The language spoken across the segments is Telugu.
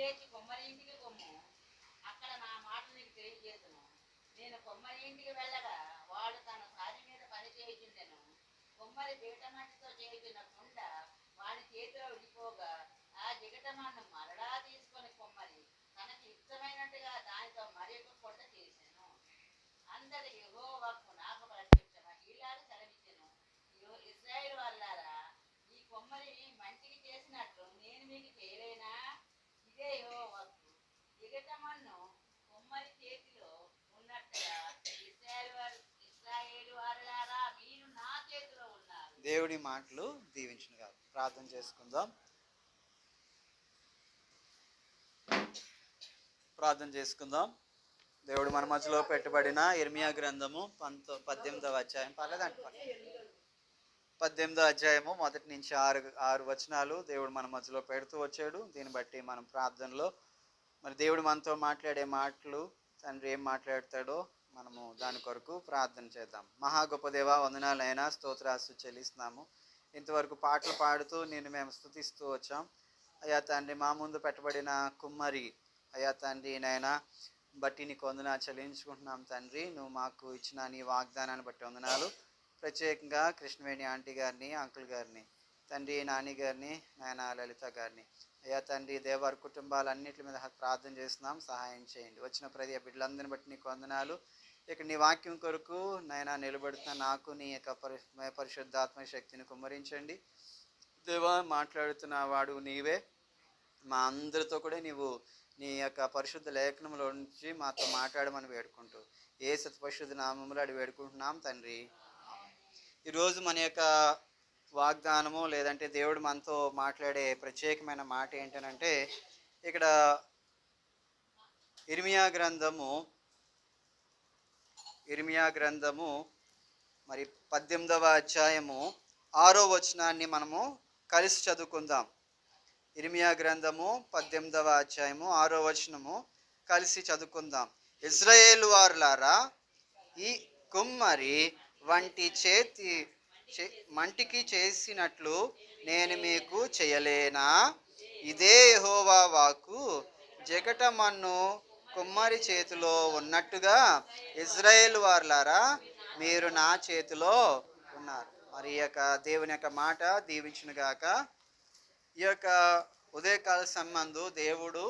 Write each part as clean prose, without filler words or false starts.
లేచి కొమ్మరి ఇంటికి కొమ్ము, అక్కడ నా మాట నీకు తెలియజేతును. నేను కొమ్మరి ఇంటికి వెళ్ళగా వాడు తన సారి మీద పని చేయుచుండెను. కొమ్మరి బీటమట్టితో చేయుచున్న కుండ వాడి చేతిలో విడిపోగా ఆ జిగటమాను మరలా తీసుకొని కొమ్మరి తనకి ఇష్టమైనట్టుగా దానితో మరి ఒక కొండ చేశాను. అందరి యెహోవాకు నాకు ప్రత్యక్షమ ఇలాగ సెలవిచ్చెను. ఇశ్రాయేలు వారులారా, ఈ కొమ్మరి మంటికి చేసినట్లు నేను మీకు చేయలేనా? ఇదే యెహోవాకు. జిగటమన్ను కొమ్మరి చేతిలో ఉన్నట్టుగా ఇశ్రాయేలు వారులారా, మీరు నా చేతిలో ఉన్నారు. దేవుడి మాటలు దీవించునుగా. ప్రార్థన చేసుకుందాం. దేవుడు మన మధ్యలో పెట్టబడిన ఇర్మియా గ్రంథము 18వ అధ్యాయం 18వ అధ్యాయము 1 నుంచి 6 వచనాలు దేవుడు మన మధ్యలో పెడుతూ వచ్చాడు. దీన్ని బట్టి మనం ప్రార్థనలో మరి దేవుడు మనతో మాట్లాడే మాటలు తండ్రి ఏం మాట్లాడతాడో మనము దాని కొరకు ప్రార్థన చేద్దాం. మహా గొప్ప దేవా, వందనాలైనా స్తోత్రాలు చెల్లిస్తున్నాము. ఇంతవరకు పాటలు పాడుతూ నేను మేము స్తుతిస్తూ వచ్చాం. అయ్యా తండ్రి, మా ముందు పెట్టబడిన కుమ్మరి అయ్యా తండ్రి నాయనా బట్టి నీకు వందనాలు చెల్లించుకుంటున్నాం తండ్రి. నువ్వు మాకు ఇచ్చిన నీ వాగ్దానాన్ని బట్టి వందనాలు. ప్రత్యేకంగా కృష్ణవేణి ఆంటీ గారిని, అంకుల్ గారిని, తండ్రి నాని గారిని, నాయన లలిత గారిని అయ్యా తండ్రి దేవారి కుటుంబాలన్నింటి మీద ప్రార్థన చేస్తున్నాం. సహాయం చేయండి. వచ్చిన ప్రతి బిడ్డలందరిని బట్టి నీకు వందనాలు. ఇక్కడ నీ వాక్యం కొరకు నాయన నిలబడుతున్న నాకు నీ యొక్క పరిశుద్ధాత్మ శక్తిని కుమ్మరించండి. దేవా, మాట్లాడుతున్న వాడు నీవే. మా అందరితో కూడా నీవు నీ యొక్క పరిశుద్ధ లేఖనంలో నుంచి మాతో మాట్లాడమని వేడుకుంటూ యేసు పరిశుద్ధ నామములో అడిగి వేడుకుంటున్నాం తండ్రి. ఈరోజు మన యొక్క వాగ్దానము లేదంటే దేవుడు మనతో మాట్లాడే ప్రత్యేకమైన మాట ఏంటనంటే, ఇక్కడ ఇర్మియా గ్రంథము మరి 18వ అధ్యాయము 6వ వచనాన్ని మనము కలిసి చదువుకుందాం. ఇర్మియా గ్రంథము 18వ అధ్యాయము 6వ వచనము కలిసి చదువుకుందాం. ఇశ్రాయేలు వారులారా, ఈ కుమ్మరి వంటి మంటికి చేసినట్లు నేను మీకు చేయలేనా? ఇదే యెహోవా వాక్కు. జిగటమన్ను కుమ్మరి చేతిలో ఉన్నట్టుగా ఇశ్రాయేలు వారులారా, మీరు నా చేతిలో ఉన్నారు. మరి ఈ యొక్క దేవుని యొక్క మాట దీవించునుగాక. ఈ యొక్క ఉదయకాల సంబంధు దేవుడు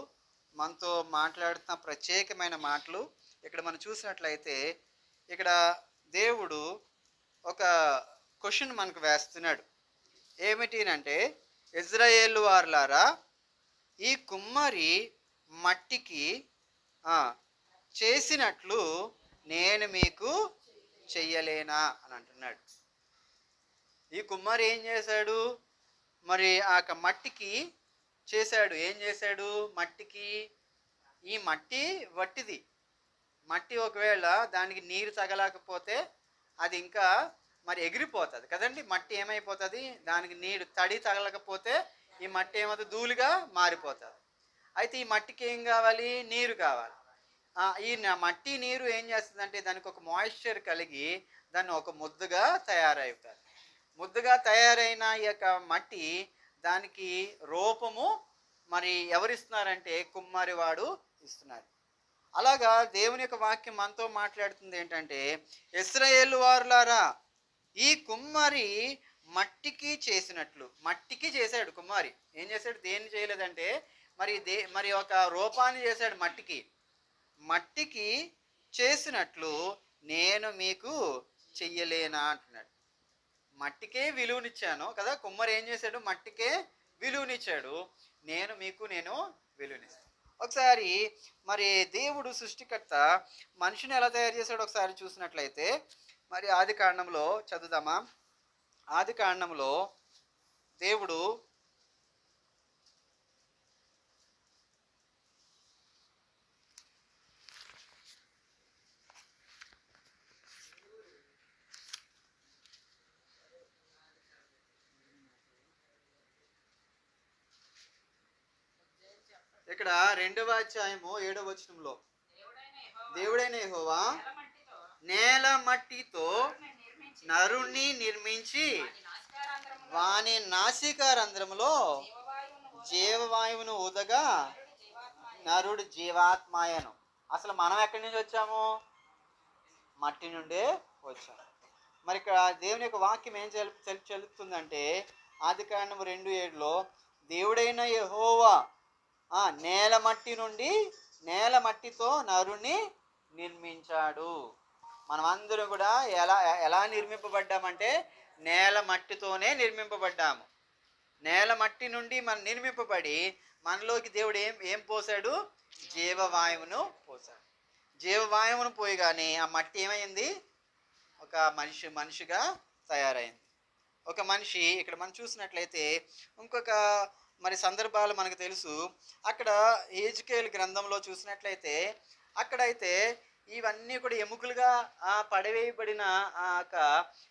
మనతో మాట్లాడుతున్న ప్రత్యేకమైన మాటలు ఇక్కడ మనం చూసినట్లయితే, ఇక్కడ దేవుడు ఒక క్వశ్చన్ మనకు వేస్తున్నాడు. ఏమిటి అంటే, ఇశ్రాయేలు వారులారా, ఈ కుమ్మరి మట్టికి చేసినట్లు నేను మీకు చెయ్యలేనా అని అంటున్నాడు. ఈ కుమ్మరి ఏం చేశాడు? మరి ఆ మట్టికి చేశాడు. ఏం చేశాడు? మట్టికి, ఈ మట్టి వట్టిది. మట్టి ఒకవేళ దానికి నీరు తగలకపోతే అది ఇంకా మరి ఎగిరిపోతుంది కదండి. మట్టి ఏమైపోతుంది? దానికి నీరు తడి తగలకపోతే ఈ మట్టి ఏమవుతుంది? ధూళిగా మారిపోతుంది. అయితే ఈ మట్టికి ఏం కావాలి? నీరు కావాలి. ఈ మట్టి నీరు ఏం చేస్తుందంటే దానికి ఒక మాయిశ్చర్ కలిగి దాన్ని ఒక ముద్దగా తయారవుతుంది. ముద్దగా తయారైన ఈ యొక్క మట్టి దానికి రూపము మరి ఎవరిస్తున్నారంటే కుమ్మరి వాడు ఇస్తున్నాడు. అలాగా దేవుని యొక్క వాక్యం మనతో మాట్లాడుతుంది ఏంటంటే, ఇశ్రాయేలు వారులారా, ఈ కుమ్మరి మట్టికి చేసినట్లు. మట్టికి చేశాడు కుమ్మరి. ఏం చేశాడు? దేన్ని చేయలేదంటే మరి ఒక రూపాన్ని చేశాడు. మట్టికి చేసినట్లు నేను మీకు చెయ్యలేనా అంటున్నాడు. మట్టికే విలువనిచ్చాను కదా. కుమ్మరి ఏం చేశాడు? మట్టికే విలువనిచ్చాడు. నేను విలువనిస్తాను. ఒకసారి మరి దేవుడు సృష్టికర్త మనిషిని ఎలా తయారు చేశాడు ఒకసారి చూసినట్లయితే, మరి ఆది కాండంలో చదువుదామా. ఆది కాండంలో దేవుడు ఇక్కడ 2వ అధ్యాయము 7వ వచనంలో, దేవుడైన యెహోవా నేల మట్టితో నరుణ్ణి నిర్మించి వాని నాసికారంధ్రములో జీవవాయువును ఊదగా నరుడు జీవాత్మాయను. అసలు మనం ఎక్కడి నుంచి వచ్చాము? మట్టి నుండే వచ్చాము. మరి ఇక్కడ దేవుని యొక్క వాక్యం ఏం చెలుపుతుందంటే ఆదికాండము 2:7 దేవుడైన యెహోవా నేల మట్టితో నరుని నిర్మించాడు. మనమందరం కూడా ఎలా నిర్మింపబడ్డామంటే నేల మట్టితోనే నిర్మింపబడ్డాము. నేల మట్టి నుండి మనం నిర్మింపబడి మనలోకి దేవుడు ఏం పోసాడు? జీవవాయువును పోసాడు. జీవవాయువును పోయగానే ఆ మట్టి ఏమైంది? ఒక మనిషిగా తయారైంది. ఒక మనిషి ఇక్కడ మనం చూసినట్లయితే ఇంకొక మరి సందర్భాలు మనకు తెలుసు. అక్కడ హెజ్కేలు గ్రంథంలో చూసినట్లయితే అక్కడైతే ఇవన్నీ కూడా ఎముకలుగా పడవేయబడిన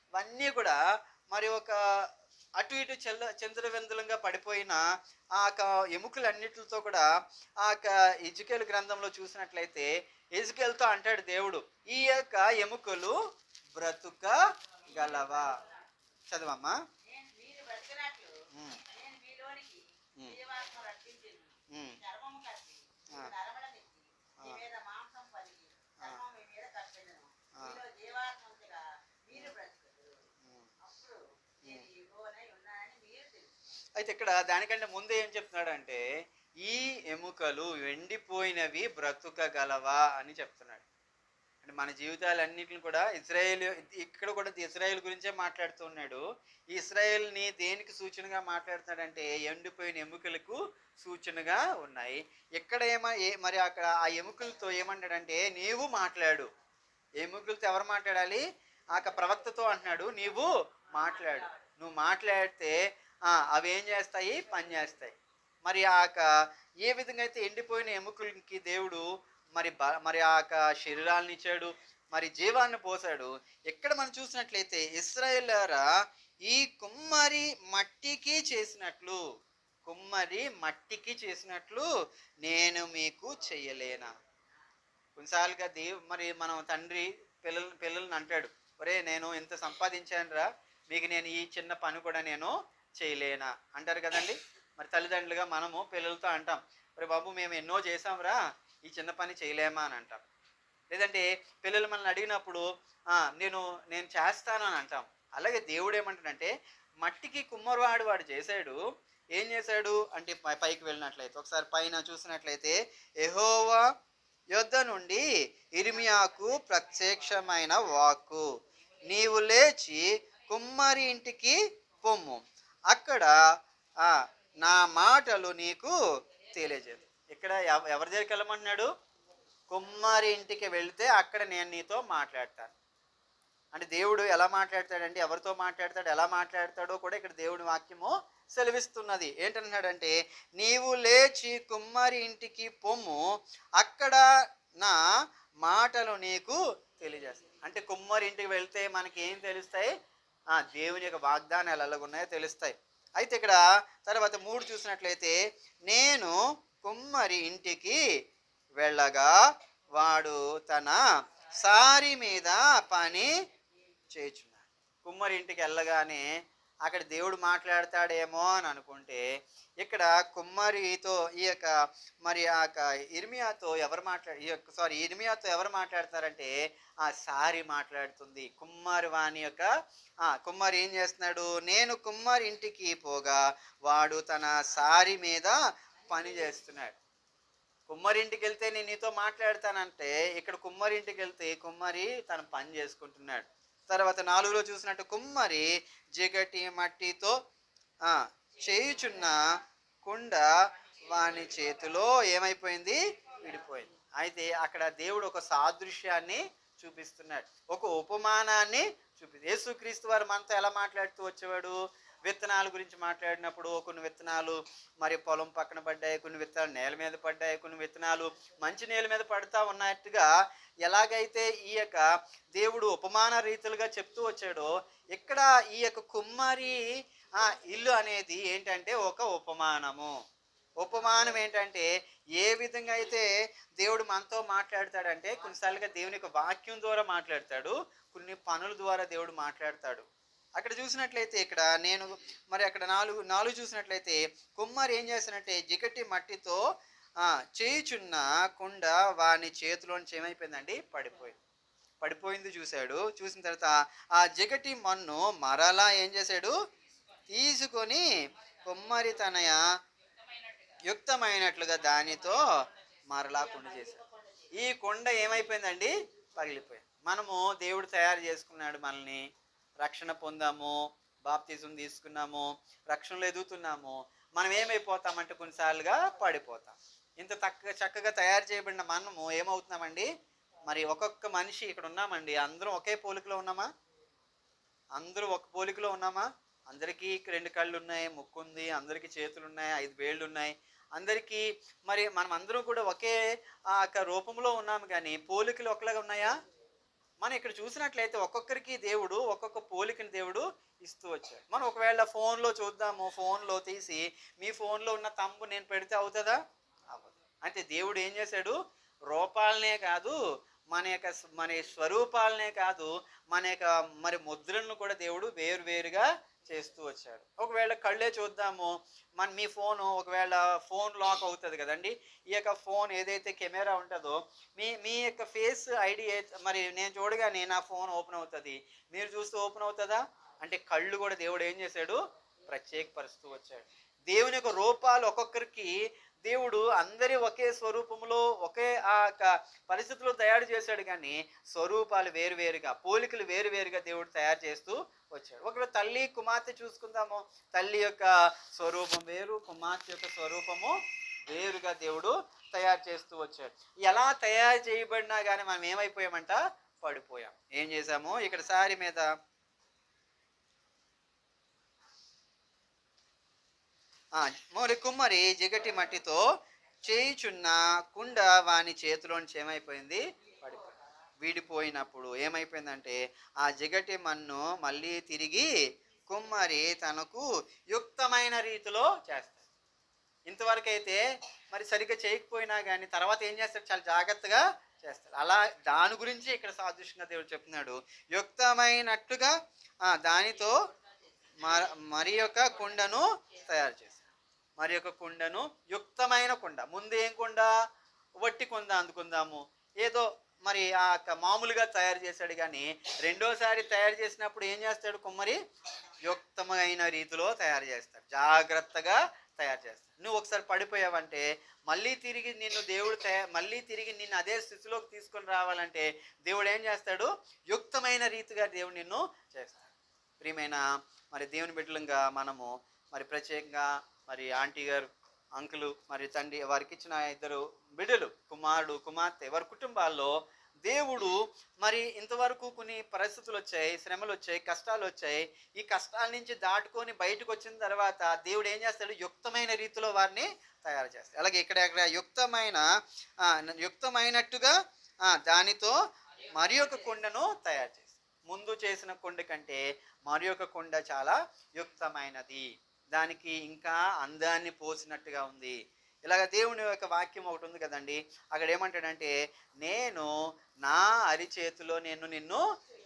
ఇవన్నీ కూడా మరి ఒక అటు ఇటు చంద్రవెందులంగా పడిపోయిన ఎముకలన్నిటితో కూడా హెజ్కేలు గ్రంథంలో చూసినట్లయితే హెజ్కేలుతో అంటాడు దేవుడు, ఈ యొక్క ఎముకలు బ్రతుకగలవా? చదవమ్మా. అయితే ఇక్కడ దానికంటే ముందే ఏం చెప్తున్నాడు అంటే ఈ ఎముకలు ఎండిపోయినవి బ్రతుకగలవా అని చెప్తున్నాడు. అంటే మన జీవితాలన్నిటిని కూడా ఇక్కడ కూడా ఇజ్రాయేల్ గురించే మాట్లాడుతూ ఉన్నాడు. ఇజ్రాయేల్ని దేనికి సూచనగా మాట్లాడుతున్నాడంటే ఎండిపోయిన ఎముకలకు సూచనగా ఉన్నాయి. ఇక్కడ మరి అక్కడ ఆ ఎముకలతో ఏమన్నాడంటే నీవు మాట్లాడు. ఎముకలతో ఎవరు మాట్లాడాలి? ప్రవక్తతో అంటున్నాడు, నీవు మాట్లాడు. నువ్వు మాట్లాడితే అవి ఏం చేస్తాయి? పని చేస్తాయి. మరి ఏ విధంగా అయితే ఎండిపోయిన ఎముకలకి దేవుడు మరి శరీరాలను ఇచ్చాడు, మరి జీవాన్ని పోసాడు. ఎక్కడ మనం చూసినట్లయితే ఇశ్రాయేలురా ఈ కుమ్మరి మట్టికి చేసినట్లు నేను మీకు చెయ్యలేనా? కొన్నిసార్లుగా మరి మనం తండ్రి పిల్లల్ని అంటాడు, ఒరే నేను ఎంత సంపాదించానురా, మీకు నేను ఈ చిన్న పని కూడా నేను చేయలేనా అంటారు కదండి. మరి తల్లిదండ్రులుగా మనము పిల్లలతో అంటాం, ఒరే బాబు మేము ఎన్నో చేసాంరా, ఈ చిన్న పని చేయలేమా అని అంటాం. లేదంటే పిల్లలు మనల్ని అడిగినప్పుడు నేను చేస్తాను అని అంటాం. అలాగే దేవుడు ఏమంటాడంటే మట్టికి కుమ్మరివాడు వాడు చేశాడు. ఏం చేశాడు అంటే పైకి వెళ్ళినట్లయితే ఒకసారి పైన చూసినట్లయితే యెహోవా యొద్ద నుండి ఇర్మియాకు ప్రత్యక్షమైన వాక్కు, నీవు లేచి కుమ్మరి ఇంటికి పొమ్ము, అక్కడ నా మాటలు నీకు తెలియజేయదు. ఇక్కడ ఎవరి దగ్గరికి వెళ్ళమంటున్నాడు? కుమ్మరి ఇంటికి వెళితే అక్కడ నేను నీతో మాట్లాడతాను. అంటే దేవుడు ఎలా మాట్లాడతాడంటే ఎవరితో మాట్లాడతాడు, ఎలా మాట్లాడతాడో కూడా ఇక్కడ దేవుడి వాక్యము సెలవిస్తున్నది. ఏంటన్నాడంటే నీవు లేచి కుమ్మరి ఇంటికి పొమ్ము, అక్కడ నా మాటలు నీకు తెలియజేస్తాయి. అంటే కుమ్మరి ఇంటికి వెళ్తే మనకి ఏం తెలుస్తాయి? దేవుని యొక్క వాగ్దానాలు ఎలాగున్నాయో తెలుస్తాయి. అయితే ఇక్కడ తర్వాత 3 చూసినట్లయితే నేను కుమ్మరి ఇంటికి వెళ్ళగా వాడు తన సారి మీద పని చేయుచున్నాడు. కుమ్మరి ఇంటికి వెళ్ళగానే అక్కడ దేవుడు మాట్లాడతాడేమో అని అనుకుంటే ఇక్కడ కుమ్మరితో ఇర్మియాతో ఎవరు మాట్లాడతారంటే ఆ సారి మాట్లాడుతుంది. కుమ్మరి ఏం చేస్తున్నాడు? నేను కుమ్మరి ఇంటికి పోగా వాడు తన సారి మీద పని చేస్తున్నాడు. కుమ్మరింటికి వెళ్తే నేను నీతో మాట్లాడతానంటే ఇక్కడ కుమ్మరింటికి వెళ్తే కుమ్మరి తన పని చేసుకుంటున్నాడు. తర్వాత 4లో చూసినట్టు కుమ్మరి జిగటి మట్టితో చేయుచున్న కుండ వాని చేతిలో ఏమైపోయింది? విడిపోయింది. అయితే అక్కడ దేవుడు ఒక సాదృశ్యాన్ని చూపిస్తున్నాడు, ఒక ఉపమానాన్ని యేసుక్రీస్తు వారు మనతో ఎలా మాట్లాడుతూ వచ్చేవాడు? విత్తనాల గురించి మాట్లాడినప్పుడు కొన్ని విత్తనాలు మరి పొలం పక్కన పడ్డాయి, కొన్ని విత్తనాలు నేల మీద పడ్డాయి, కొన్ని విత్తనాలు మంచి నేల మీద పడుతూ ఉన్నట్టుగా ఎలాగైతే ఈ యొక్క దేవుడు ఉపమాన రీతులుగా చెప్తూ వచ్చాడో ఇక్కడ ఈ యొక్క కుమ్మరి ఇల్లు అనేది ఏంటంటే ఒక ఉపమానం ఏంటంటే ఏ విధంగా అయితే దేవుడు మనతో మాట్లాడతాడంటే కొన్నిసార్లుగా దేవుని యొక్క వాక్యం ద్వారా మాట్లాడతాడు, కొన్ని పనుల ద్వారా దేవుడు మాట్లాడతాడు. అక్కడ చూసినట్లయితే ఇక్కడ నేను మరి అక్కడ 4 చూసినట్లయితే కుమ్మరి ఏం చేస్తానంటే జిగటి మట్టితో చేయుచున్న కుండ వాని చేతిలోంచి ఏమైపోయిందండి, పడిపోయింది చూశాడు. చూసిన తర్వాత ఆ జిగటి మన్ను మరలా ఏం చేశాడు, తీసుకొని కుమ్మరి తనయ యుక్తమైనట్లుగా దానితో మరలా కుండ చేశాడు. ఈ కుండ ఏమైపోయిందండి, పగిలిపోయింది. మనము దేవుడు తయారు చేసుకున్నాడు మనల్ని, రక్షణ పొందాము, బాప్తిజం తీసుకున్నాము, రక్షణలో ఎదుగుతున్నాము. మనం ఏమైపోతామంటే కొన్నిసార్లుగా పడిపోతాం. ఇంత చక్కగా తయారు చేయబడిన మనము ఏమవుతున్నామండి, మరి ఒక్కొక్క మనిషి ఇక్కడ ఉన్నామండి, అందరం ఒకే పోలికలో ఉన్నామా? అందరూ ఒక పోలికలో ఉన్నామా? అందరికీ 2 కళ్ళు ఉన్నాయి, ముక్కు ఉంది, అందరికీ చేతులు ఉన్నాయి, 5 వేళ్ళు ఉన్నాయి, అందరికీ మరి మనం అందరం కూడా ఒకే రూపంలో ఉన్నాము, కానీ పోలికలు ఒకలాగా ఉన్నాయా? మనం ఇక్కడ చూసినట్లయితే ఒక్కొక్కరికి దేవుడు ఒక్కొక్క పోలికని దేవుడు ఇస్తూ వచ్చాడు. మనం ఒకవేళ ఫోన్లో చూద్దాము, ఫోన్లో తీసి మీ ఫోన్లో ఉన్న తంబు నేను పెడితే అవుతుందా? అవ్వదు. అంటే దేవుడు ఏం చేశాడు, రూపాలనే కాదు, మన స్వరూపాలనే కాదు, మన యొక్క మరి ముద్రలను కూడా దేవుడు వేరువేరుగా చేస్తూ వచ్చాడు. ఒకవేళ కళ్ళే చూద్దాము, మీ ఫోను ఒకవేళ ఫోన్ లాక్ అవుతుంది కదండి, ఈ యొక్క ఫోన్ ఏదైతే కెమెరా ఉంటుందో మీ యొక్క ఫేస్ ఐడి మరి నేను చూడగానే నా ఫోన్ ఓపెన్ అవుతుంది, మీరు చూస్తే ఓపెన్ అవుతుందా? అంటే కళ్ళు కూడా దేవుడు ఏం చేశాడు, ప్రత్యేకపరుస్తూ వచ్చాడు. దేవుని యొక్క రూపాలు ఒక్కొక్కరికి దేవుడు అందరి ఒకే స్వరూపంలో ఒకే పరిస్థితుల్లో తయారు చేశాడు, కానీ స్వరూపాలు వేరువేరుగా, పోలికలు వేరువేరుగా దేవుడు తయారు చేస్తూ వచ్చాడు. ఒకవేళ తల్లి కుమార్తె చూసుకుందాము, తల్లి యొక్క స్వరూపం వేరు, కుమార్తె యొక్క స్వరూపము వేరుగా దేవుడు తయారు చేస్తూ వచ్చాడు. ఎలా తయారు చేయబడినా కానీ మనం ఏమైపోయామంట, పడిపోయాం. ఏం చేసాము, ఇక్కడ సారి మీద మరి కుమ్మరి జిగటి మట్టితో చేయుచున్న కుండ వాని చేతిలోంచి ఏమైపోయింది, పడిపోయింది. విడిపోయినప్పుడు ఏమైపోయిందంటే ఆ జిగటి మన్ను మళ్ళీ తిరిగి కుమ్మరి తనకు యుక్తమైన రీతిలో చేస్తాడు. ఇంతవరకు అయితే మరి సరిగ్గా చేయకపోయినా కానీ తర్వాత ఏం చేస్తాడు, చాలా జాగ్రత్తగా చేస్తాడు. అలా దాని గురించి ఇక్కడ సాదృశ్యంగా దేవుడు చెప్తున్నాడు, యుక్తమైనట్టుగా దానితో మరి యొక్క కుండను తయారు చేస్తాడు. మరి యొక్క కుండను, యుక్తమైన కుండ. ముందు ఏం కుండ, వట్టి కుండ అందుకుందాము, ఏదో మరి మామూలుగా తయారు చేశాడు, కానీ రెండోసారి తయారు చేసినప్పుడు ఏం చేస్తాడు కుమ్మరి, యుక్తమైన రీతిలో తయారు చేస్తాడు, జాగ్రత్తగా తయారు చేస్తాడు. నువ్వు ఒకసారి పడిపోయావంటే మళ్ళీ తిరిగి నిన్ను దేవుడు మళ్ళీ తిరిగి నిన్ను అదే స్థితిలోకి తీసుకొని రావాలంటే దేవుడు ఏం చేస్తాడు, యుక్తమైన రీతిగా దేవుడు నిన్ను చేస్తాడు. ప్రియమైన మరి దేవుని బిడ్డలంగా మనము మరి ప్రత్యేకంగా మరి ఆంటీ గారు, అంకులు, మరి తండ్రి, వారికి ఇచ్చిన 2 బిడ్డలు, కుమారుడు కుమార్తె, వారి కుటుంబాల్లో దేవుడు మరి ఇంతవరకు కొన్ని పరిస్థితులు వచ్చాయి, శ్రమలు వచ్చాయి, కష్టాలు వచ్చాయి. ఈ కష్టాల నుంచి దాటుకొని బయటకు వచ్చిన తర్వాత దేవుడు ఏం చేస్తాడు, యుక్తమైన రీతిలో వారిని తయారు చేస్తాడు. అలాగే ఇక్కడ యుక్తమైనట్టుగా దానితో మరి ఒక కుండను తయారు చేస్తాడు. ముందు చేసిన కుండ కంటే మరి ఒక కుండ చాలా యుక్తమైనది, దానికి ఇంకా అందాన్ని పోసినట్టుగా ఉంది. ఇలాగ దేవుని యొక్క వాక్యం ఒకటి ఉంది కదండి, అక్కడ ఏమంటాడంటే, నేను నా అరిచేతిలో నిన్ను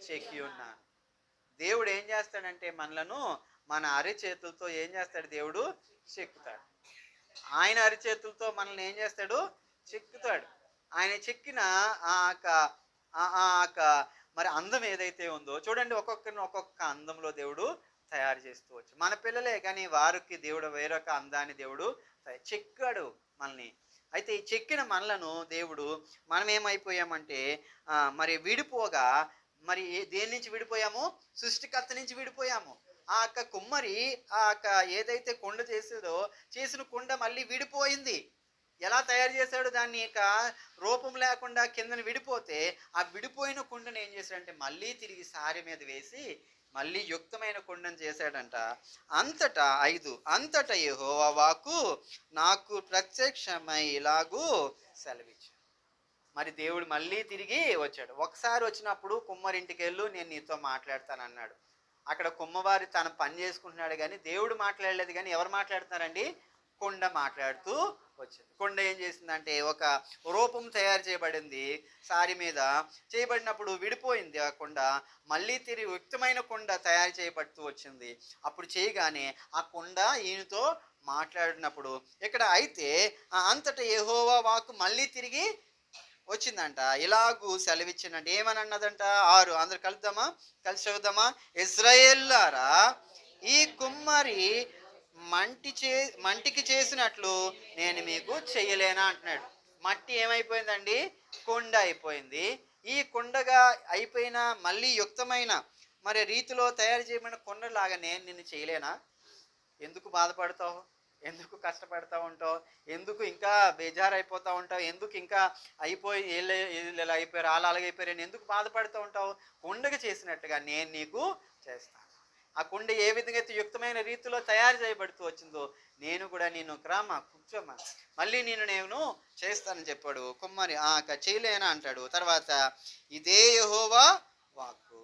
చెక్కి ఉన్నాను. దేవుడు ఏం చేస్తాడంటే మనలను మన అరిచేతులతో ఏం చేస్తాడు, దేవుడు చెక్కుతాడు. ఆయన అరిచేతులతో మనల్ని ఏం చేస్తాడు, చెక్కుతాడు. ఆయన చెక్కిన మరి అందం ఏదైతే ఉందో చూడండి, ఒక్కొక్కరిని ఒక్కొక్క అందంలో దేవుడు తయారు చేస్తూ వచ్చు. మన పిల్లలే, కానీ వారికి దేవుడు వేరొక అందాన్ని దేవుడు చెక్కాడు మనల్ని. అయితే ఈ చెక్కిన మనలను దేవుడు, మనం ఏమైపోయామంటే మరి విడిపోగా, మరి దేని నుంచి విడిపోయాము, సృష్టికర్త నుంచి విడిపోయాము. ఆ కుమ్మరి ఏదైతే కుండ చేసిన కుండ మళ్ళీ విడిపోయింది. ఎలా తయారు చేశాడు దాన్ని, రూపం లేకుండా కిందని విడిపోతే ఆ విడిపోయిన కుండను ఏం చేశాడంటే మళ్ళీ తిరిగి సారి మీద వేసి మళ్ళీ యుక్తమైన కుండను చేశాడంట. అంతటా యెహోవా వాక్కు నాకు ప్రత్యక్షమై ఇలాగూ సెలవిచ్చాడు. మరి దేవుడు మళ్ళీ తిరిగి వచ్చాడు. ఒకసారి వచ్చినప్పుడు కుమ్మరింటికి వెళ్ళు, నేను నీతో మాట్లాడతానన్నాడు. అక్కడ కుమ్మవారి తన పని చేసుకుంటున్నాడు, కానీ దేవుడు మాట్లాడలేదు. కానీ ఎవరు మాట్లాడుతున్నారండి, కుండ మాట్లాడుతూ వచ్చింది. కుండ ఏం చేసిందంటే ఒక రూపం తయారు చేయబడింది, సారి మీద చేయబడినప్పుడు విడిపోయింది ఆ కుండ, మళ్ళీ తిరిగి యుక్తమైన కుండ తయారు చేయబడుతూ వచ్చింది. అప్పుడు చేయగానే ఆ కుండ ఈయనతో మాట్లాడినప్పుడు ఇక్కడ అయితే అంతటా యెహోవా వాక్కు మళ్ళీ తిరిగి వచ్చిందంట. ఇలాగూ సెలవిచ్చినట్టు ఏమని అన్నదంట 6 అందరు కలుద్దామా, కలిసి చదువుదామా. ఇశ్రాయేలులారా, ఈ కుమ్మరి మంటికి చేసినట్లు నేను మీకు చెయ్యలేనా అంటున్నాడు. మట్టి ఏమైపోయిందండి? కొండ అయిపోయింది. ఈ కొండగా అయిపోయిన మళ్ళీ యుక్తమైన మరి రీతిలో తయారు చేయబడిన కొండలాగా నేను నిన్ను చేయలేనా? ఎందుకు బాధపడతావు? ఎందుకు కష్టపడతా ఉంటావు? ఎందుకు ఇంకా బేజారైపోతూ ఉంటావు? ఎందుకు ఇంకా అయిపోయి వీళ్ళు ఇలా అయిపోయారు, వాళ్ళు అలాగైపోయారు అని ఎందుకు బాధపడుతూ ఉంటావు? కొండగా చేసినట్టుగా నేను నీకు చేస్తాను. ఆ కొండ ఏ విధంగా అయితే యుక్తమైన రీతిలో తయారు చేయబడుతూ వచ్చిందో నేను కూడా నేను రామా కూర్చోమ్మా మళ్ళీ నేను చేస్తానని చెప్పాడు. కుమ్మరి చేయలేనా అంటాడు. తర్వాత ఇదే యెహోవా వాక్కు.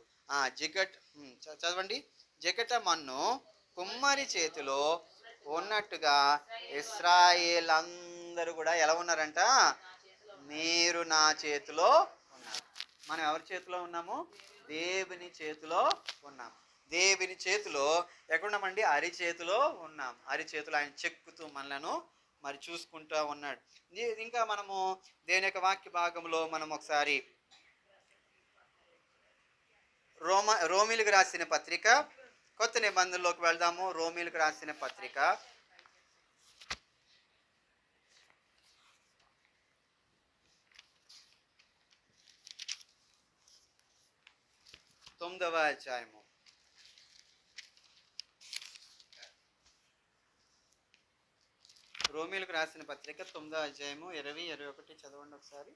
చదవండి. జగట మన్ను కుమ్మరి చేతిలో ఉన్నట్టుగా ఇశ్రాయేల్ అందరూ కూడా ఎలా ఉన్నారంట? మీరు నా చేతిలో ఉన్నారు. మనం ఎవరి చేతిలో ఉన్నాము? దేవుని చేతిలో ఉన్నాము. దేవుని చేతిలో ఎక్కడున్నామండి? అరిచేతిలో ఉన్నాం. అరిచేతిలో ఆయన చెక్కుతూ మనలను మరి చూసుకుంటూ ఉన్నాడు. ఇంకా మనము దేని యొక్క వాక్య భాగంలో మనం ఒకసారి రోమీలకు రాసిన పత్రిక కొత్త నిబంధనలోకి వెళ్దాము. రోమీలకు రాసిన పత్రిక 9వ అధ్యాయము. రోమీలకు రాసిన పత్రిక 9వ అధ్యాయము 20, 21 చదవండి ఒకసారి.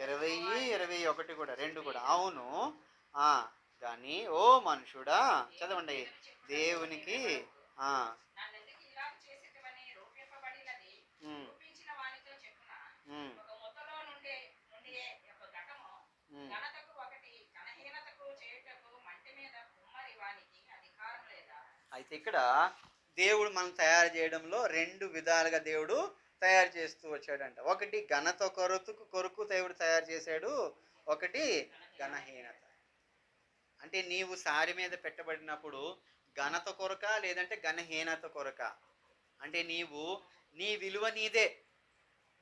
ఇరవై 21 కూడా, 2 కూడా. అవును కానీ ఓ మనుషుడా, చదవండి. దేవునికి అయితే ఇక్కడ దేవుడు మనం తయారు చేయడంలో 2 విధాలుగా దేవుడు తయారు చేస్తూ వచ్చాడంట. ఒకటి ఘనత కొరకు దేవుడు తయారు చేశాడు, ఒకటి ఘనహీనత. అంటే నీవు సారి మీద పెట్టబడినప్పుడు ఘనత కొరక లేదంటే ఘనహీనత కొరక? అంటే నీ విలువ నీదే,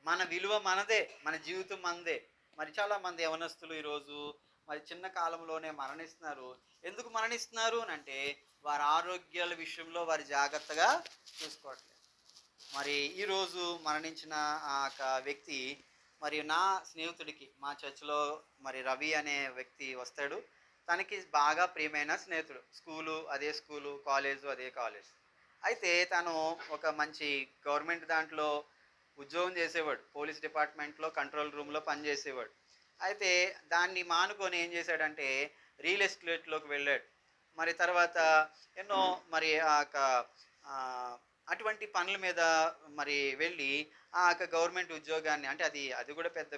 మన విలువ మనదే, మన జీవితం మనదే. మరి చాలా మంది యవనస్తులు ఈరోజు మరి చిన్న కాలంలోనే మరణిస్తున్నారు. ఎందుకు మరణిస్తున్నారు అంటే వారి ఆరోగ్యాల విషయంలో వారి జాగ్రత్తగా చూసుకోవట్లేదు. మరి ఈరోజు మరణించిన ఆ వ్యక్తి మరి నా స్నేహితుడికి, మా చర్చిలో మరి రవి అనే వ్యక్తి వస్తాడు. తనకి బాగా ప్రియమైన స్నేహితుడు. స్కూలు అదే స్కూలు, కాలేజు అదే కాలేజ్. అయితే తను ఒక మంచి గవర్నమెంట్ దాంట్లో ఉద్యోగం చేసేవాడు. పోలీస్ డిపార్ట్మెంట్లో కంట్రోల్ రూమ్లో పనిచేసేవాడు. అయితే దాన్ని మానుకొని ఏం చేశాడంటే రియల్ ఎస్టేట్లోకి వెళ్ళాడు. మరి తర్వాత ఎన్నో మరి అటువంటి పనుల మీద మరి వెళ్ళి ఆ గవర్నమెంట్ ఉద్యోగాన్ని, అంటే అది కూడా పెద్ద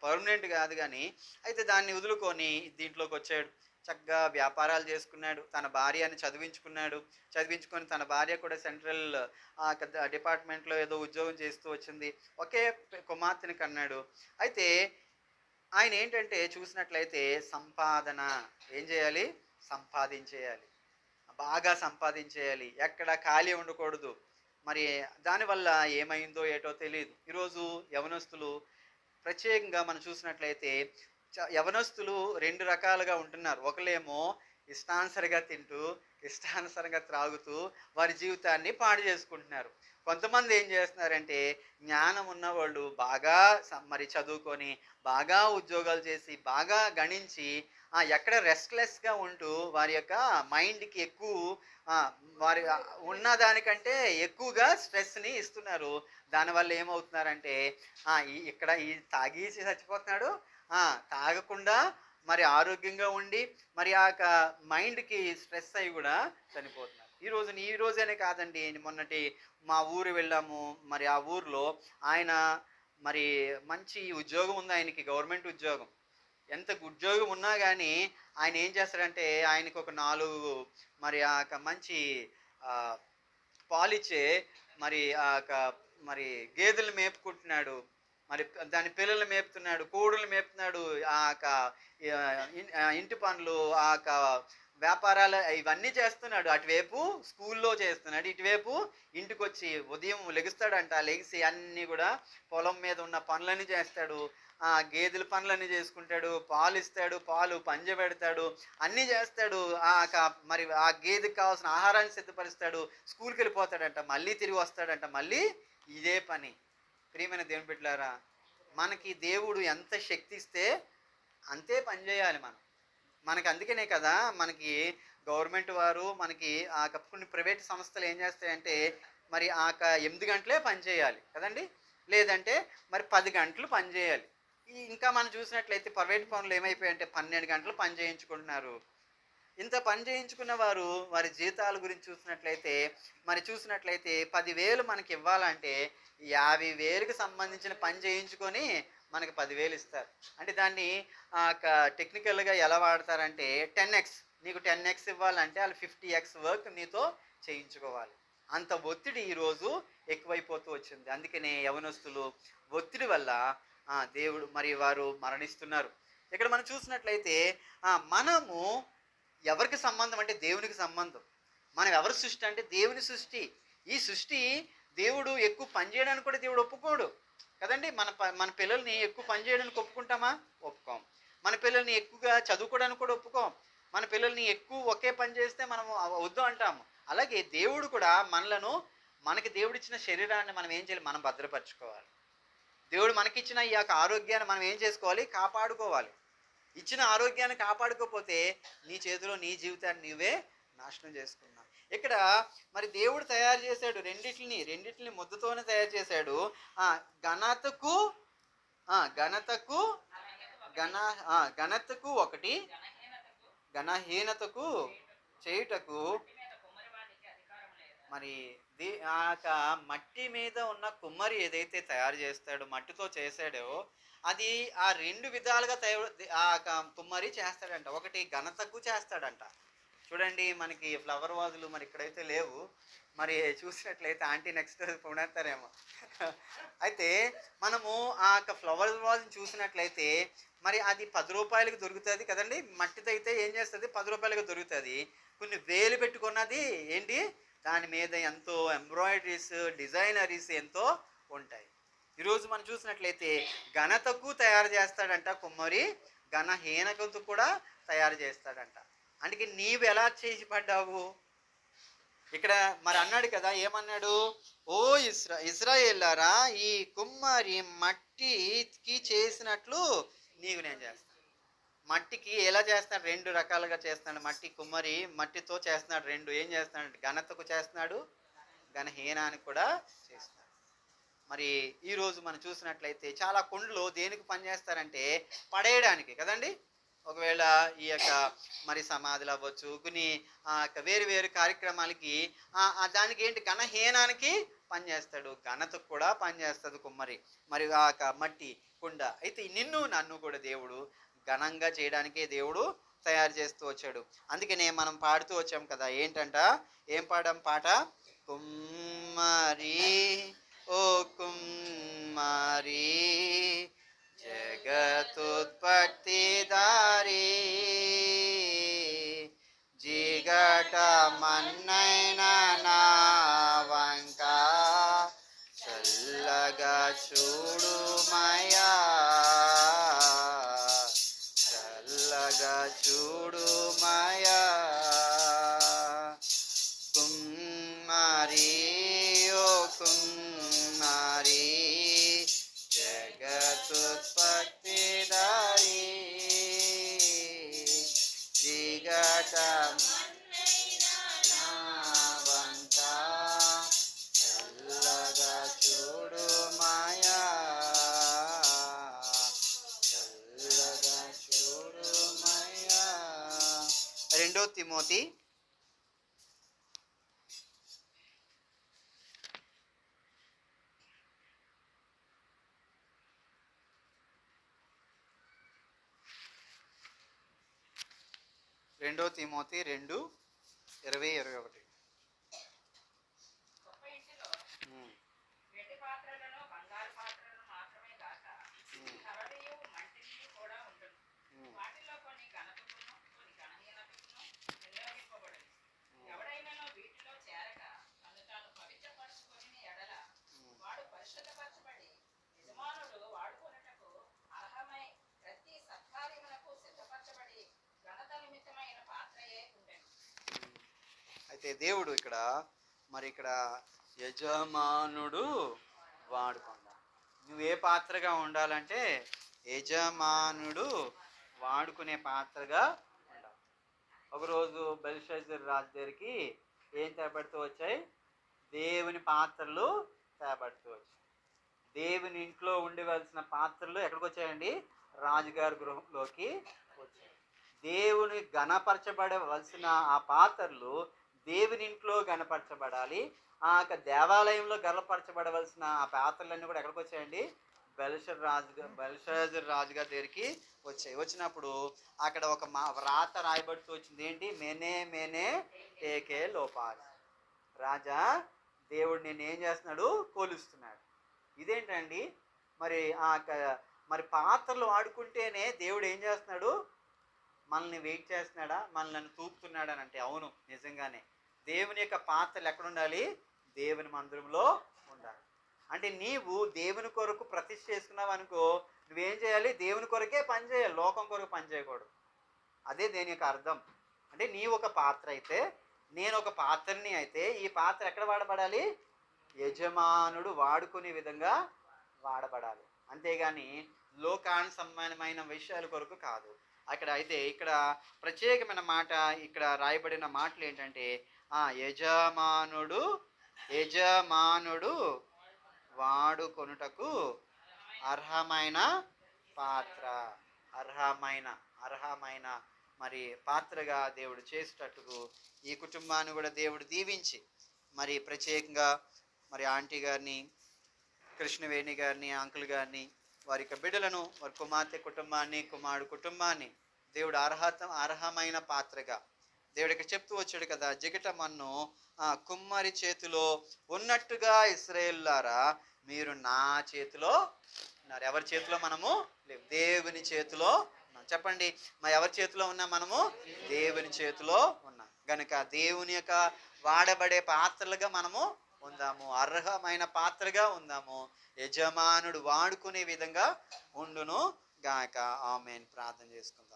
పర్మనెంట్ కాదు కానీ, అయితే దాన్ని వదులుకొని దీంట్లోకి వచ్చాడు. చక్కగా వ్యాపారాలు చేసుకున్నాడు. తన భార్యని చదివించుకొని తన భార్య కూడా సెంట్రల్ డిపార్ట్మెంట్లో ఏదో ఉద్యోగం చేస్తూ వచ్చింది. ఒకే కుమార్తెని కన్నాడు. అయితే ఆయన ఏంటంటే చూసినట్లయితే సంపాదన ఏం చేయాలి? సంపాదించేయాలి, బాగా సంపాదించేయాలి, ఎక్కడ ఖాళీ ఉండకూడదు. మరి దానివల్ల ఏమైందో ఏటో తెలియదు. ఈరోజు యవనస్తులు ప్రత్యేకంగా మనం చూసినట్లయితే యవనస్తులు 2 రకాలుగా ఉంటున్నారు. ఒకలేమో ఇష్టానుసరిగా తింటూ ఇష్టానుసరంగా త్రాగుతూ వారి జీవితాన్ని పాడు చేసుకుంటున్నారు. కొంతమంది ఏం చేస్తున్నారంటే జ్ఞానం ఉన్నవాళ్ళు బాగా మరి చదువుకొని బాగా ఉద్యోగాలు చేసి బాగా గణించి ఎక్కడ రెస్ట్లెస్గా ఉంటూ వారి యొక్క మైండ్కి ఎక్కువ వారి ఉన్నదానికంటే ఎక్కువగా స్ట్రెస్ని ఇస్తున్నారు. దానివల్ల ఏమవుతున్నారంటే ఇక్కడ ఈ తాగేసి చచ్చిపోతున్నాడు, తాగకుండా మరి ఆరోగ్యంగా ఉండి మరి ఆ మైండ్కి స్ట్రెస్ అయ్యి కూడా చనిపోతున్నారు. ఈ రోజేనే కాదండి, మొన్నటి మా ఊరు వెళ్ళాము. మరి ఆ ఊర్లో ఆయన మరి మంచి ఉద్యోగం ఉంది ఆయనకి, గవర్నమెంట్ ఉద్యోగం. ఎంత ఉద్యోగం ఉన్నా కానీ ఆయన ఏం చేస్తాడంటే ఆయనకు ఒక 4 మరి ఆ మంచి పాలిచ్చే మరి ఆ మరి గేదెలు మేపుకుంటున్నాడు, మరి దాని పిల్లలు మేపుతున్నాడు, కోడులు మేపుతున్నాడు, ఇంటి పనులు, వ్యాపారాలు ఇవన్నీ చేస్తున్నాడు. అటువైపు స్కూల్లో చేస్తున్నాడు, ఇటువైపు ఇంటికి వచ్చి ఉదయం లెగుస్తాడంట, లెగిసి అన్నీ కూడా పొలం మీద ఉన్న పనులన్నీ చేస్తాడు, గేదెల పనులన్నీ చేసుకుంటాడు, పాలు ఇస్తాడు, పాలు పంజబెడతాడు, అన్నీ చేస్తాడు. మరి ఆ గేదెకి కావాల్సిన ఆహారాన్ని సిద్ధపరుస్తాడు, స్కూల్కి వెళ్ళిపోతాడంట, మళ్ళీ తిరిగి వస్తాడంట, మళ్ళీ ఇదే పని. ప్రియమైన దేవుని బిడ్డలారా, మనకి దేవుడు ఎంత శక్తి ఇస్తే అంతే పని చేయాలి మనం. మనకి అందుకనే కదా మనకి గవర్నమెంట్ వారు మనకి కొన్ని ప్రైవేట్ సంస్థలు ఏం చేస్తాయంటే మరి 8 గంటలే పని చేయాలి కదండి, లేదంటే మరి 10 గంటలు పని చేయాలి. ఇంకా మనం చూసినట్లయితే ప్రైవేట్ పనులు ఏమైపోయాయంటే 12 గంటలు పని చేయించుకుంటున్నారు. ఇంత పని చేయించుకున్న వారు వారి జీతాల గురించి చూసినట్లయితే 10,000 మనకి ఇవ్వాలంటే 50,000కి సంబంధించిన పని చేయించుకొని మనకి 10,000 ఇస్తారు. అంటే దాన్ని టెక్నికల్గా ఎలా వాడతారంటే 10x, నీకు 10x ఇవ్వాలంటే వాళ్ళు 50x వర్క్ నీతో చేయించుకోవాలి. అంత ఒత్తిడి ఈరోజు ఎక్కువైపోతూ వచ్చింది. అందుకనే యవనస్తులు ఒత్తిడి వల్ల దేవుడు మరి వారు మరణిస్తున్నారు. ఇక్కడ మనం చూసినట్లయితే మనము ఎవరికి సంబంధం అంటే దేవునికి సంబంధం. మనం ఎవరి సృష్టి అంటే దేవుని సృష్టి. ఈ సృష్టి దేవుడు ఎక్కువ పని చేయడానికి కూడా దేవుడు ఒప్పుకోడు కదండి. మన పిల్లల్ని ఎక్కువ పని చేయడానికి ఒప్పుకుంటామా? ఒప్పుకోం. మన పిల్లల్ని ఎక్కువగా చదువుకోవడానికి కూడా ఒప్పుకోం. మన పిల్లల్ని ఎక్కువ ఒకే పని చేస్తే మనం వద్దు అంటాము. అలాగే దేవుడు కూడా మనకి దేవుడిచ్చిన శరీరాన్ని మనం ఏం చేయాలి? మనం భద్రపరచుకోవాలి. దేవుడు మనకిచ్చిన ఈ యొక్క ఆరోగ్యాన్ని మనం ఏం చేసుకోవాలి? కాపాడుకోవాలి. ఇచ్చిన ఆరోగ్యాన్ని కాపాడుకోకపోతే నీ చేతిలో నీ జీవితాన్ని నీవే నాశనం చేసుకున్నావు. ఇక్కడ మరి దేవుడు తయారు చేశాడు రెండిటిని ముద్దతోనే తయారు చేశాడు. ఘనతకు ఒకటి, ఘనహీనతకు చేయుటకు. మరి మట్టి మీద ఉన్న కుమ్మరి ఏదైతే తయారు చేస్తాడో, మట్టితో చేశాడో, అది 2 విధాలుగా కుమ్మరి చేస్తాడంట. ఒకటి ఘనతకు చేస్తాడంట. చూడండి, మనకి ఫ్లవర్ వాజులు మరి ఇక్కడైతే లేవు, మరి చూసినట్లయితే ఆంటీ నెక్స్ట్ కొనేస్తారేమో. అయితే మనము ఫ్లవర్ వాజుని చూసినట్లయితే మరి అది 10 రూపాయలకు దొరుకుతుంది కదండి. మట్టితో అయితే ఏం చేస్తుంది? 10 రూపాయలకు దొరుకుతుంది. కొన్ని వేలు పెట్టుకున్నది ఏంటి, దాని మీద ఎంతో ఎంబ్రాయిడరీస్, డిజైనరీస్ ఎంతో ఉంటాయి. ఈరోజు మనం చూసినట్లయితే ఘనతకు తయారు చేస్తాడంట కుమ్మరి, ఘనహీనతకు కూడా తయారు చేస్తాడంట. అందుకే నీవు ఎలా చేసి పడ్డావు? ఇక్కడ మరి అన్నాడు కదా, ఏమన్నాడు? ఓ ఇశ్రాయేలారా, ఈ కుమ్మరి మట్టికి చేసినట్లు నీవు నేను చేస్తాను. మట్టికి ఎలా చేస్తున్నాడు? 2 రకాలుగా చేస్తున్నాడు. కుమ్మరి మట్టితో చేస్తున్నాడు. 2 ఏం చేస్తున్నాడు? ఘనతకు చేస్తున్నాడు, ఘనహీనానికి కూడా చేస్తున్నాడు. మరి ఈరోజు మనం చూసినట్లయితే చాలా కుండలు దేనికి పనిచేస్తారంటే పడేయడానికి కదండి. ఒకవేళ ఈ యొక్క మరి సమాధులు అవ్వచ్చు, కొన్ని వేరు వేరు కార్యక్రమాలకి దానికి ఏంటి, ఘనహీనానికి పనిచేస్తాడు, ఘనతకు కూడా పనిచేస్తుంది కుమ్మరి, మరి మట్టి కుండ. అయితే నన్ను కూడా దేవుడు ఘనంగా చేయడానికే దేవుడు తయారు చేస్తూ వచ్చాడు. అందుకనే మనం పాడుతూ వచ్చాం కదా, ఏంటంట, ఏం పాడాం పాట? కుమ్మరి ఓ కుమ్మరి జగతుత్పత్తి దారి, జిగట మన్నైన నా వంక చల్లగా చూడు మయా, చల్లగా చూడు మయా. కుమ్మరి ఓ కుమ్మరి జగతుత్పత్తి దారి, జిగట వంక చల్లగా చూడు మాయా, చల్లగా చూడు మాయా. 2 తిమోతి 2 2 తిమోతి 2:20-21. గొప్ప ఇంటిలో వెండి పాత్రలను బంగారు పాత్రలను మాత్రమే కాక కవలియు మంటిని కూడా ఉంటుంది. వాటిలో కొన్ని ఘనతకును కొన్ని ఘనహీనతకును వినియోగింపబడింది. ఎవడైనానో వీటిలో చేరక తను తాను పవిత్రపరచుకొని ఎడల వాడు పరిశుద్ధపరచబడి యజమానుడు వాడుకొనుటకు అర్హమై ప్రతి సత్కార్యములకు సిద్ధపరచబడి ఘనత నిమిత్తమైన పాత్రయే ఉండెను. అయితే దేవుడు ఇక్కడ యజమానుడు వాడుకుంటా. నువ్వు ఏ పాత్రగా ఉండాలంటే యజమానుడు వాడుకునే పాత్రగా ఉండాలి. ఒకరోజు బెల్షాజర్ రాజు దగ్గరికి ఏం తేబడుతూ వచ్చాయి? దేవుని పాత్రలు తేబడుతూ వచ్చాయి. దేవుని ఇంట్లో ఉండవలసిన పాత్రలు ఎక్కడికి వచ్చాయండి? రాజుగారి గృహంలోకి వచ్చాయి. దేవుని గణపరచబడవలసిన ఆ పాత్రలు దేవుని ఇంట్లో గణపరచబడాలి. ఆ దేవాలయంలో గణపరచబడవలసిన ఆ పాత్రలన్నీ కూడా ఎక్కడికి వచ్చాయండి? బెల్షాజర్ రాజుగారి దగ్గరికి వచ్చాయి. వచ్చినప్పుడు అక్కడ ఒక వ్రాత రాయబడుతూ వచ్చింది. ఏంటి? మెనే మెనే టేకే లోపాస్. రాజా, దేవుడు నేను ఏం చేస్తున్నాడు? కొలుస్తున్నాడు. ఇదేంటండి? మరి పాత్రలు వాడుకుంటేనే దేవుడు ఏం చేస్తున్నాడు? మనల్ని వెయిట్ చేస్తున్నాడా? మనల్ని తూపుతున్నాడా అని అంటే అవును, నిజంగానే. దేవుని యొక్క పాత్రలు ఎక్కడ ఉండాలి? దేవుని మందిరంలో ఉండాలి. అంటే నీవు దేవుని కొరకు ప్రతిష్ఠ చేసుకున్నావు అనుకో, నువ్వేం చేయాలి? దేవుని కొరకే పని చేయాలి, లోకం కొరకు పని చేయకూడదు. అదే దేని యొక్క అర్థం. అంటే నీ ఒక పాత్ర అయితే, నేను ఒక పాత్రని అయితే, ఈ పాత్ర ఎక్కడ వాడబడాలి? యజమానుడు వాడుకునే విధంగా వాడబడాలి. అంతేగాని లోకానుసంబంధమైన విషయాల కొరకు కాదు. ఇక్కడ ప్రత్యేకమైన మాట, ఇక్కడ రాయబడిన మాటలు ఏంటంటే యజమానుడు వాడుకొనుటకు అర్హమైన పాత్ర, అర్హమైన మరి పాత్రగా దేవుడు చేసేటట్టుకు ఈ కుటుంబాన్ని కూడా దేవుడు దీవించి, మరి ప్రత్యేకంగా మరి ఆంటీ గారిని, కృష్ణవేణి గారిని, అంకుల్ గారిని, వారి యొక్క బిడ్డలను, వారి కుమార్తె కుటుంబాన్ని, కుమారుడు కుటుంబాన్ని దేవుడు అర్హమైన పాత్రగా దేవుడు ఇక్కడ చెప్తూ వచ్చాడు కదా, జిగట మన్ను కుమ్మరి చేతిలో ఉన్నట్టుగా ఇశ్రాయేలులారా మీరు నా చేతిలో ఉన్నారు. ఎవరి చేతిలో మనము లేవు, దేవుని చేతిలో ఉన్నాం. చెప్పండి, మరి ఎవరి చేతిలో ఉన్నాం? మనము దేవుని చేతిలో ఉన్నాం. గనుక దేవుని యొక్క వాడబడే పాత్రలుగా మనము ఉందాము, అర్హమైన పాత్రగా ఉందాము. యజమానుడు వాడుకునే విధంగా ఉండును గాక. ఆమేన్. ప్రార్థన చేసుకుందాం.